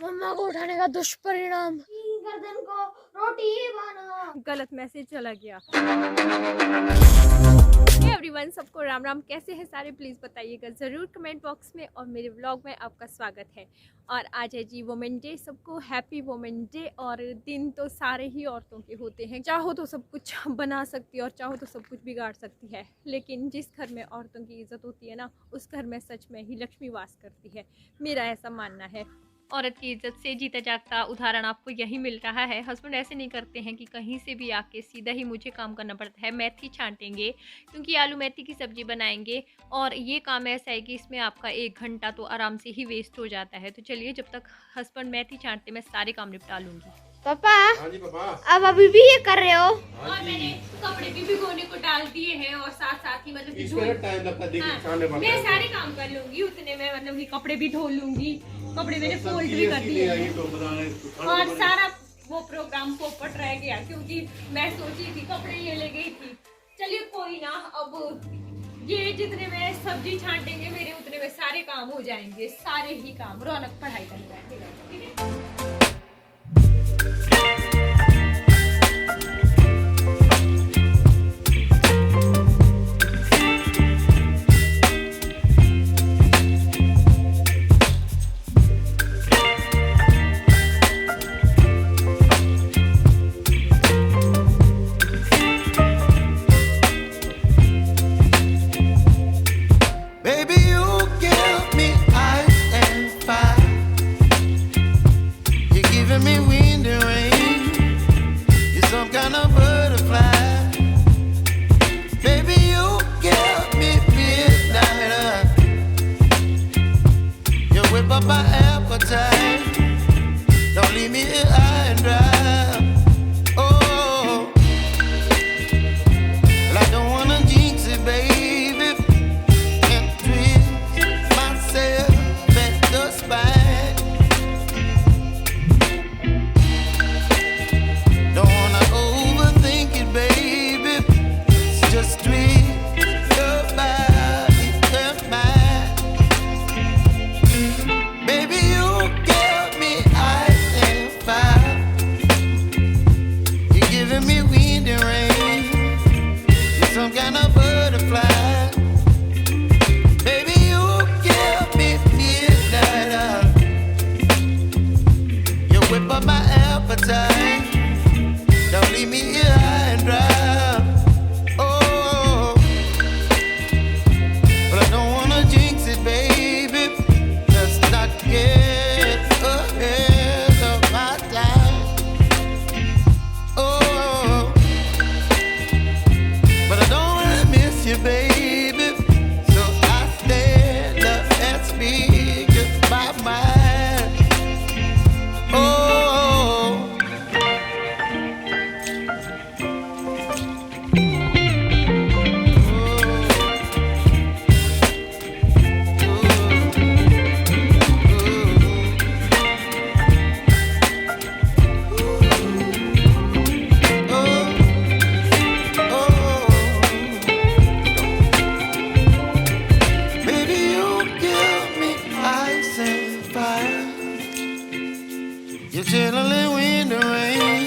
मम्मा को उठाने का दुष्परिणाम, गर्दन को रोटी बना। गलत मैसेज चला गया। एवरीवन, सबको राम राम। कैसे हैं सारे, प्लीज़ बताइएगा ज़रूर कमेंट बॉक्स में। और मेरे व्लॉग में आपका स्वागत है। और आज है जी वुमेन डे। सबको हैप्पी वुमेन डे। और दिन तो सारे ही औरतों के होते हैं। चाहो तो सब कुछ बना सकती है और चाहो तो सब कुछ बिगाड़ सकती है, लेकिन जिस घर में औरतों की इज्जत होती है ना, उस घर में सच में ही लक्ष्मी वास करती है। मेरा ऐसा मानना है। औरत की इज्जत से जीता जागता उदाहरण आपको यही मिल रहा है। हस्बैंड ऐसे नहीं करते हैं कि कहीं से भी आके सीधा ही मुझे काम करना पड़ता है। मेथी छांटेंगे क्योंकि आलू मेथी की सब्जी बनाएंगे, और ये काम ऐसा है कि इसमें आपका 1 घंटा तो आराम से ही वेस्ट हो जाता है। तो चलिए, जब तक हस्बैंड मेथी छांटते मैं सारे काम निपटा लूंगी। पापा, हाँ जी पापा। अब अभी भी ये कर रहे हो? और मैंने कपड़े भी भिगोने को डाल दिए हैं, और साथ साथ ही मतलब इसमें टाइम लगता है, देखिए छानने पड़ता मैं है। सारे काम कर लूंगी उतने में, मतलब कि कपड़े भी धो लूंगी। कपड़े मैंने फोल्ड भी कर दिए और सारा वो प्रोग्राम पोपट रह गया, क्योंकि मैं सोची थी कपड़े ये ले गई थी। चलिए कोई ना, अब ये जितने में सब्जी छांटेंगे मेरे उतने में सारे काम हो जाएंगे। सारे ही काम। रौनक पढ़ाई करने बैठेगा, ठीक है। My appetite, don't leave me here high and dry. Oh, well, I don't wanna jinx it, baby, and twist myself at the spine. Don't wanna overthink it, baby, it's just twist your body and mine. Baby, you give me ice and fire. You're giving me wind and rain. You're some kind of butterfly. Baby, you give me midnight. You whip up my appetite. Don't leave me here high and dry. Oh, but I don't wanna jinx it, baby. Not get ahead of my time. Oh, but I don't wanna miss you, baby. So I stand up and speak my mind. Oh. You're chilling wind and rain.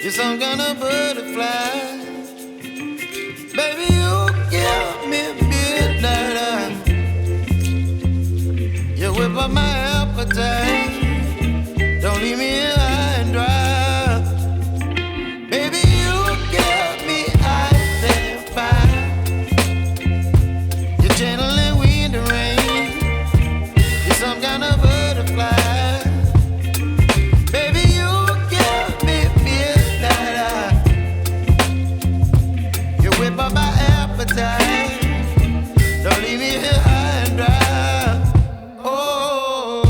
You're some kind of butterfly. Baby, you give me midnight. You whip up my appetite. Don't leave me here high and dry. Baby, you give me ice and fire. You're channeling wind and rain. You're some kind of butterfly. My appetite, don't leave me here high and dry. Oh.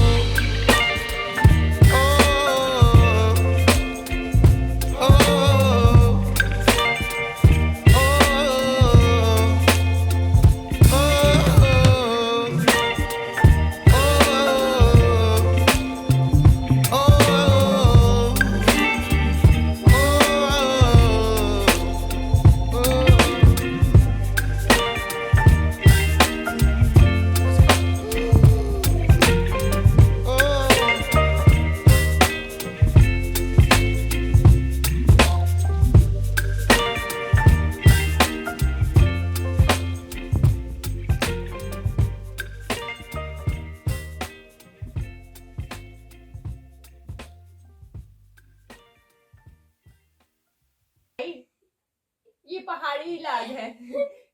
पहाड़ी इलाज है।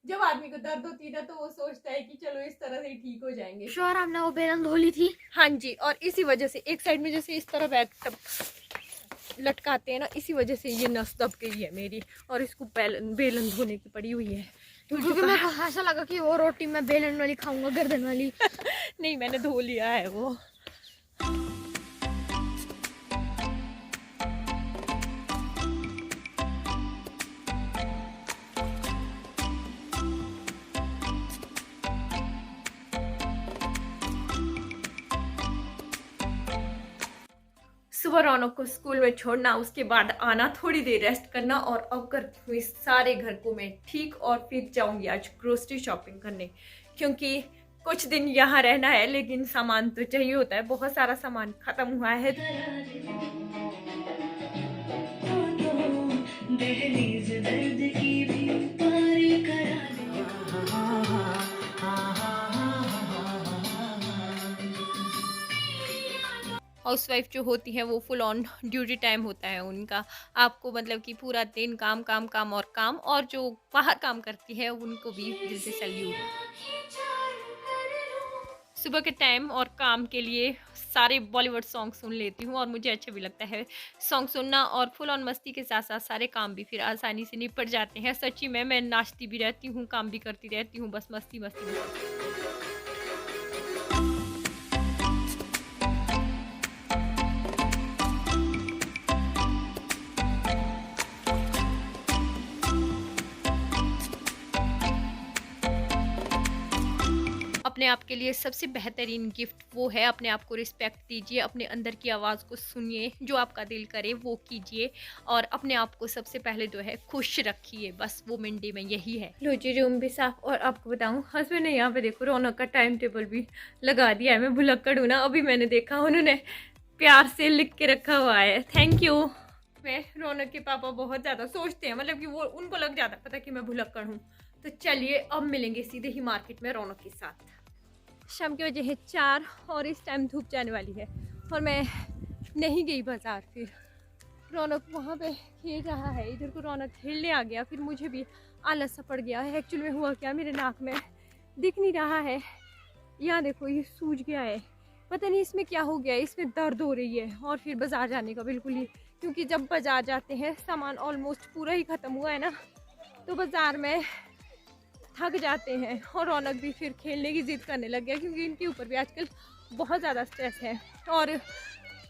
जब आदमी को दर्द होती है ना तो वो सोचता है कि चलो इस तरह से ही ठीक हो जाएंगे। श्योर हमने वो बेलन धो ली थी। हाँ जी, और इसी वजह से एक साइड में जैसे इस तरह बैग तब लटकाते हैं ना, इसी वजह से ये नस दब गई है मेरी और इसको बेलन धोने की पड़ी हुई है। क्योंकि मेरे को ऐसा लगा कि वो रोटी मैं बेलन वाली खाऊंगा, गर्दन वाली। नहीं, मैंने धो लिया है वो। सुबह रौनक को स्कूल में छोड़ना, उसके बाद आना, थोड़ी देर रेस्ट करना और अब करती हुई सारे घर को मैं ठीक और फिर जाऊंगी आज ग्रोसरी शॉपिंग करने, क्योंकि कुछ दिन यहाँ रहना है लेकिन सामान तो चाहिए होता है। बहुत सारा सामान खत्म हुआ है। हाउसवाइफ जो होती है वो फुल ऑन ड्यूटी टाइम होता है उनका। आपको मतलब कि पूरा दिन काम काम काम और काम, और जो बाहर काम करती है उनको भी दिल से सैल्यूट। सुबह के टाइम और काम के लिए सारे बॉलीवुड सॉन्ग सुन लेती हूँ और मुझे अच्छा भी लगता है सॉन्ग सुनना, और फुल ऑन मस्ती के साथ साथ सारे काम भी फिर आसानी से निपट जाते हैं। सच्ची में मैं नाचती भी रहती हूँ, काम भी करती रहती हूँ, बस मस्ती मस्ती में। अपने आप के लिए सबसे बेहतरीन गिफ्ट वो है अपने आप को रिस्पेक्ट दीजिए, अपने अंदर की आवाज़ को सुनिए, जो आपका दिल करे वो कीजिए और अपने आप को सबसे पहले जो है खुश रखिए। बस वो मंडे में यही है। लो जी, रूम भी साफ। और आपको बताऊं, हस्बैंड ने यहाँ पे देखो रौनक का टाइम टेबल भी लगा दिया है। मैं भुलक्कड़ हूँ ना, अभी मैंने देखा उन्होंने प्यार से लिख के रखा हुआ है, थैंक यू। मैं रौनक के पापा बहुत ज़्यादा सोचते हैं, मतलब कि वो उनको लग जाता है पता कि मैं भुलक्कड़ हूँ। तो चलिए अब मिलेंगे सीधे ही मार्केट में रौनक के साथ। शाम के बजे है 4 और इस टाइम धूप जाने वाली है और मैं नहीं गई बाज़ार। फिर रौनक वहाँ पे खेल रहा है, इधर को रौनक खेलने आ गया, फिर मुझे भी आलस सा पड़ गया है। एक्चुअल में हुआ क्या, मेरे नाक में दिख नहीं रहा है, यहाँ देखो ये सूज गया है, पता नहीं इसमें क्या हो गया है, इसमें दर्द हो रही है। और फिर बाज़ार जाने का बिल्कुल ही, क्योंकि जब बाज़ार जाते हैं सामान ऑलमोस्ट पूरा ही ख़त्म हुआ है ना, तो बाज़ार में थक जाते हैं। और रौनक भी फिर खेलने की ज़िद करने लग गया, क्योंकि इनके ऊपर भी आजकल बहुत ज़्यादा स्ट्रेस है। और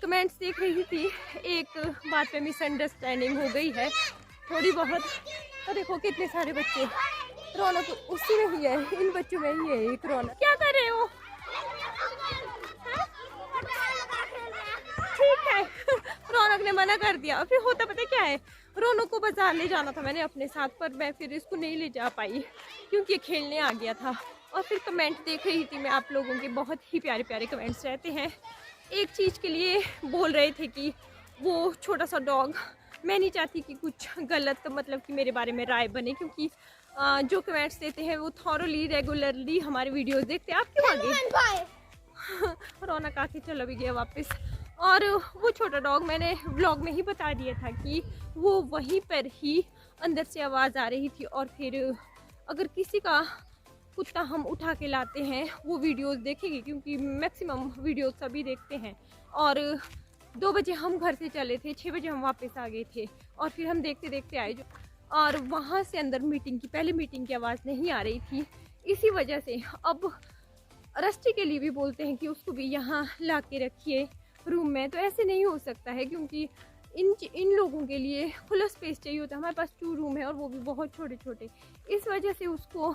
कमेंट्स देख रही थी, एक बात पे मिसअंडरस्टैंडिंग हो गई है थोड़ी बहुत। तो देखो कितने सारे बच्चे, रौनक उसी में ही है, इन बच्चों में ही है एक रौनक। क्या कर रहे हो? ठीक है, रौनक ने मना कर दिया। फिर होता पता क्या है, रौनक को बाजार ले जाना था मैंने अपने साथ, पर मैं फिर इसको नहीं ले जा पाई क्योंकि ये खेलने आ गया था। और फिर कमेंट देख रही थी मैं, आप लोगों के बहुत ही प्यारे प्यारे कमेंट्स रहते हैं। एक चीज़ के लिए बोल रहे थे कि वो छोटा सा डॉग, मैं नहीं चाहती कि कुछ गलत मतलब कि मेरे बारे में राय बने, क्योंकि जो कमेंट्स देते हैं वो थॉरोली रेगुलरली हमारे वीडियोस देखते हैं। आप क्यों आगे? रौनक आके चला भी गया वापस। और वो छोटा डॉग मैंने व्लॉग में ही बता दिया था कि वो वहीं पर ही अंदर से आवाज़ आ रही थी। और फिर अगर किसी का कुत्ता हम उठा के लाते हैं वो वीडियोस देखेगी, क्योंकि मैक्सिमम वीडियोस सभी देखते हैं। और 2 बजे हम घर से चले थे, 6 बजे हम वापस आ गए थे और फिर हम देखते देखते आए। और वहाँ से अंदर मीटिंग की, पहले मीटिंग की आवाज़ नहीं आ रही थी, इसी वजह से अब रस्टी के लिए भी बोलते हैं कि उसको भी यहाँ ला के रखिए रूम में। तो ऐसे नहीं हो सकता है, क्योंकि इन लोगों के लिए खुला स्पेस चाहिए होता है। हमारे पास 2 रूम है और वो भी बहुत छोटे छोटे, इस वजह से उसको,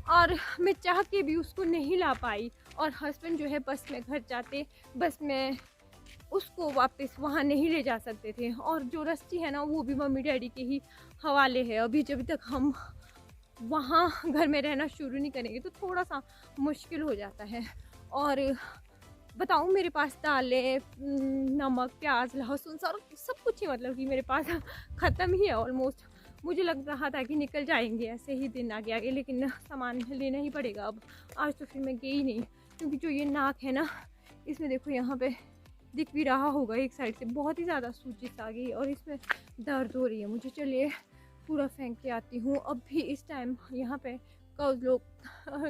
और मैं चाह के भी उसको नहीं ला पाई। और हस्बैंड जो है बस में घर जाते, बस में उसको वापस वहाँ नहीं ले जा सकते थे। और जो रस्टी है ना, वो भी मम्मी डैडी के ही हवाले है। अभी जब तक हम वहाँ घर में रहना शुरू नहीं करेंगे तो थोड़ा सा मुश्किल हो जाता है। और बताऊँ, मेरे पास दालें, नमक, प्याज, लहसुन सब कुछ ही मतलब कि मेरे पास ख़त्म ही है ऑलमोस्ट। मुझे लग रहा था कि निकल जाएंगे ऐसे ही दिन आगे आगे, लेकिन सामान लेना ही पड़ेगा अब। आज तो फिर मैं गई नहीं, क्योंकि जो ये नाक है ना, इसमें देखो यहाँ पे दिख भी रहा होगा एक साइड से बहुत ही ज़्यादा सूजी आ गई और इसमें दर्द हो रही है मुझे। चलिए पूरा फेंक के आती हूँ। अब भी इस टाइम यहाँ पे काउज लोग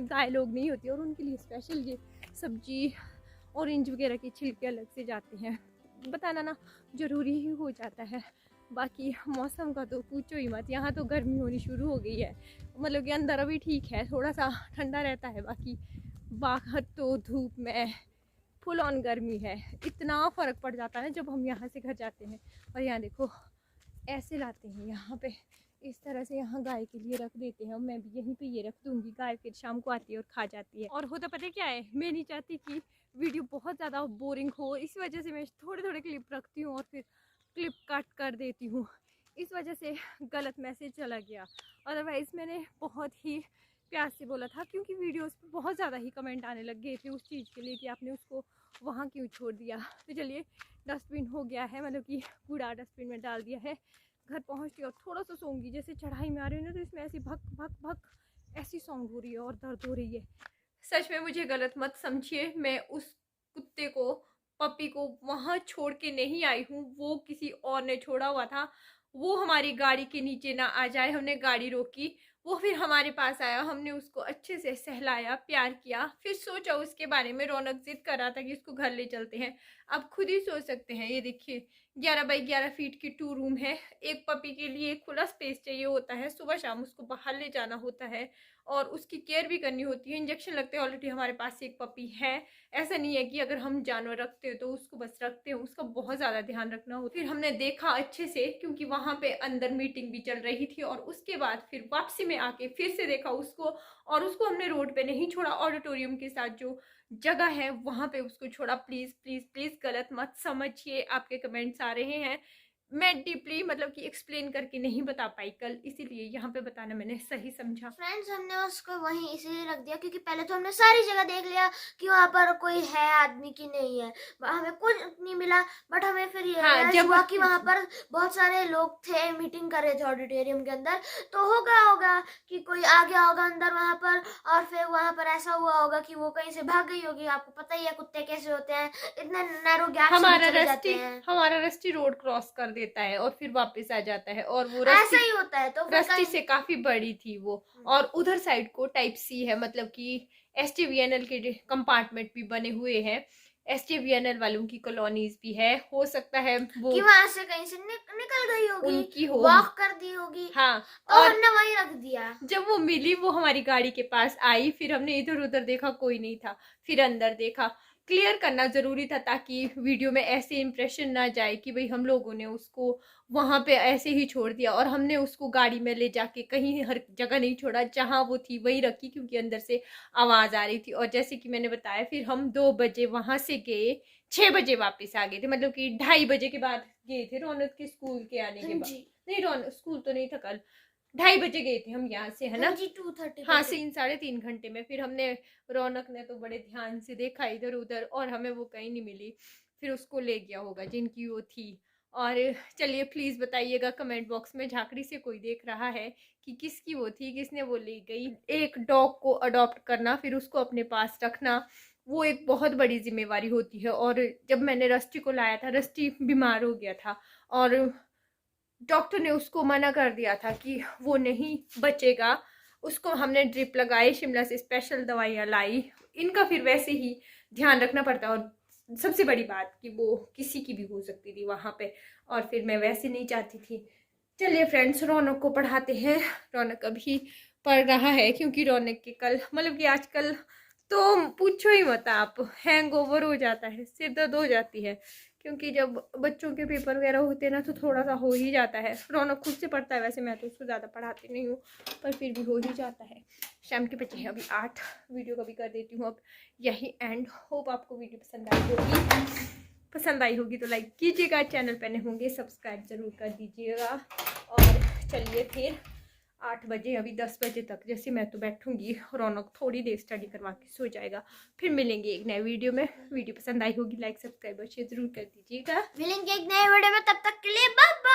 गाय लोग नहीं होती और उनके लिए स्पेशल ये सब्जी ऑरेंज वगैरह के छिलके अलग से जाते हैं। बताना ना ज़रूरी ही हो जाता है। बाकी मौसम का तो पूछो ही मत, यहाँ तो गर्मी होनी शुरू हो गई है। मतलब कि अंदर अभी ठीक है, थोड़ा सा ठंडा रहता है, बाकी बाहर तो धूप में फुल ऑन गर्मी है। इतना फ़र्क पड़ जाता है जब हम यहाँ से घर जाते हैं। और यहाँ देखो ऐसे लाते हैं यहाँ पे, इस तरह से यहाँ गाय के लिए रख देते हैं। और मैं भी यहीं पे ये रख दूँगी, गाय फिर शाम को आती है और खा जाती है। और होता पता है क्या है, मैं नहीं चाहती कि वीडियो बहुत ज़्यादा बोरिंग हो, इस वजह से मैं थोड़े थोड़े क्लिप रखती हूँ और फिर क्लिप कट कर देती हूँ। इस वजह से गलत मैसेज चला गया। अदरवाइज़ मैंने बहुत ही प्यार से बोला था, क्योंकि वीडियोस पे बहुत ज़्यादा ही कमेंट आने लग गए थे उस चीज़ के लिए कि आपने उसको वहाँ क्यों छोड़ दिया। तो चलिए डस्टबिन हो गया है, मतलब कि कूड़ा डस्टबिन में डाल दिया है। घर पहुँचती और थोड़ा सा सोऊंगी। जैसे चढ़ाई में आ रही हूँ ना, तो इसमें ऐसी भक भक भक ऐसी साउंड हो रही है और दर्द हो रही है। सच में मुझे गलत मत समझिए, मैं उस कुत्ते को, पपी को वहाँ छोड़ के नहीं आई हूँ, वो किसी और ने छोड़ा हुआ था। वो हमारी गाड़ी के नीचे ना आ जाए, हमने गाड़ी रोकी, वो फिर हमारे पास आया, हमने उसको अच्छे से सहलाया, प्यार किया, फिर सोचा उसके बारे में। रौनक जिद कर रहा था कि इसको घर ले चलते हैं। आप खुद ही सोच सकते हैं, ये देखिए 11 बाई 11 फीट की 2 रूम है। एक पपी के लिए खुला स्पेस चाहिए होता है, सुबह शाम उसको बाहर ले जाना होता है और उसकी केयर भी करनी होती है। इंजेक्शन लगते हैं, ऑलरेडी हमारे पास एक पपी है। ऐसा नहीं है कि अगर हम जानवर रखते हो तो उसको बस रखते हो, उसका बहुत ज़्यादा ध्यान रखना होता है। फिर हमने देखा अच्छे से, क्योंकि वहाँ पे अंदर मीटिंग भी चल रही थी, और उसके बाद फिर वापसी में आके फिर से देखा उसको, और उसको हमने रोड पे नहीं छोड़ा, ऑडिटोरियम के साथ जो जगह है वहाँ पे उसको छोड़ा। प्लीज़ प्लीज़ प्लीज़ गलत मत समझिए, आपके कमेंट्स आ रहे हैं। मैं डीपली मतलब कि एक्सप्लेन करके नहीं बता पाई कल, इसीलिए यहाँ पे बताना मैंने सही समझा। फ्रेंड्स, हमने उसको वहीं इसीलिए रख दिया क्योंकि पहले तो हमने सारी जगह देख लिया कि वहाँ पर कोई है आदमी की नहीं है, हमें कुछ नहीं मिला। बट हमें फिर ये realize हुआ कि वहाँ पर बहुत सारे लोग थे, मीटिंग कर रहे थे ऑडिटोरियम के अंदर, तो हो गया होगा कि कोई आ गया होगा अंदर वहाँ पर, और फिर वहाँ पर ऐसा हुआ होगा कि वो कहीं से भाग गई होगी। आपको पता ही है कुत्ते कैसे होते हैं, इतने नैरो गैप हमारा रस्टी रोड क्रॉस कर देता है और फिर वापस आ जाता है, और वो ऐसा ही होता है। तो रस्ती से काफी बड़ी थी वो, और उधर साइड को टाइप सी है, मतलब कि STVNL के कंपार्टमेंट भी बने हुए हैं, STVNL वालों की कॉलोनीज भी है। हो सकता है वो कि वहां से कहीं से निकल गई होगी, उनकी हो, वॉक कर दी होगी। हाँ, और हमने वहीं रख दिया। जब वो मिली, वो हमारी गाड़ी के पास आई, फिर हमने इधर उधर देखा, कोई नहीं था, फिर अंदर देखा। क्लियर करना जरूरी था ताकि वीडियो में ऐसे इंप्रेशन ना जाए कि भाई हम लोगों ने उसको वहां पे ऐसे ही छोड़ दिया, और हमने उसको गाड़ी में ले जाके कहीं हर जगह नहीं छोड़ा, जहां वो थी वहीं रखी, क्योंकि अंदर से आवाज आ रही थी। और जैसे कि मैंने बताया, फिर हम 2 बजे वहां से गए, 6 बजे वापस आ गए थे, मतलब कि 2:30 बजे के बाद गए थे, रौनक के स्कूल के आने के बाद। नहीं, रौनक स्कूल तो नहीं था कल, 2:30 बजे गए थे हम यहाँ से, है ना जी, 2:30। हाँ, 3-3.5 घंटे में। फिर हमने, रौनक ने तो बड़े ध्यान से देखा इधर उधर, और हमें वो कहीं नहीं मिली। फिर उसको ले गया होगा जिनकी वो थी। और चलिए प्लीज़ बताइएगा कमेंट बॉक्स में, झांकड़ी से कोई देख रहा है कि किसकी वो थी, किसने वो ले गई। एक डॉग को अडॉप्ट करना, फिर उसको अपने पास रखना, वो एक बहुत बड़ी जिम्मेवारी होती है। और जब मैंने रस्टी को लाया था, रस्टी बीमार हो गया था, और डॉक्टर ने उसको मना कर दिया था कि वो नहीं बचेगा। उसको हमने ड्रिप लगाई, शिमला से स्पेशल दवाइयाँ लाई। इनका फिर वैसे ही ध्यान रखना पड़ता है, और सबसे बड़ी बात कि वो किसी की भी हो सकती थी वहाँ पे, और फिर मैं वैसे नहीं चाहती थी। चलिए फ्रेंड्स, रौनक को पढ़ाते हैं। रौनक अभी पढ़ रहा है, क्योंकि रौनक के कल, मतलब कि आजकल तो पूछो ही मत आप, हैंगओवर हो जाता है, सिर दर्द हो जाती है, क्योंकि जब बच्चों के पेपर वगैरह होते हैं ना, तो थोड़ा सा हो ही जाता है। रौनक खुद से पढ़ता है, वैसे मैं तो उसको ज़्यादा पढ़ाती नहीं हूँ, पर फिर भी हो ही जाता है। शाम के बजे हैं अभी 8, वीडियो कभी कर देती हूँ अब यही एंड। होप आपको वीडियो पसंद आई होगी तो लाइक कीजिएगा, चैनल पर नए होंगे सब्सक्राइब ज़रूर कर दीजिएगा। और चलिए फिर 8 बजे, अभी 10 बजे तक जैसे मैं तो बैठूंगी, रौनक थोड़ी देर स्टडी करवा के सो जाएगा। फिर मिलेंगे एक नए वीडियो में। वीडियो पसंद आई होगी लाइक सब्सक्राइब और शेयर जरूर कर दीजिएगा। मिलेंगे एक नए वीडियो में, तब तक के लिए बाय बाय।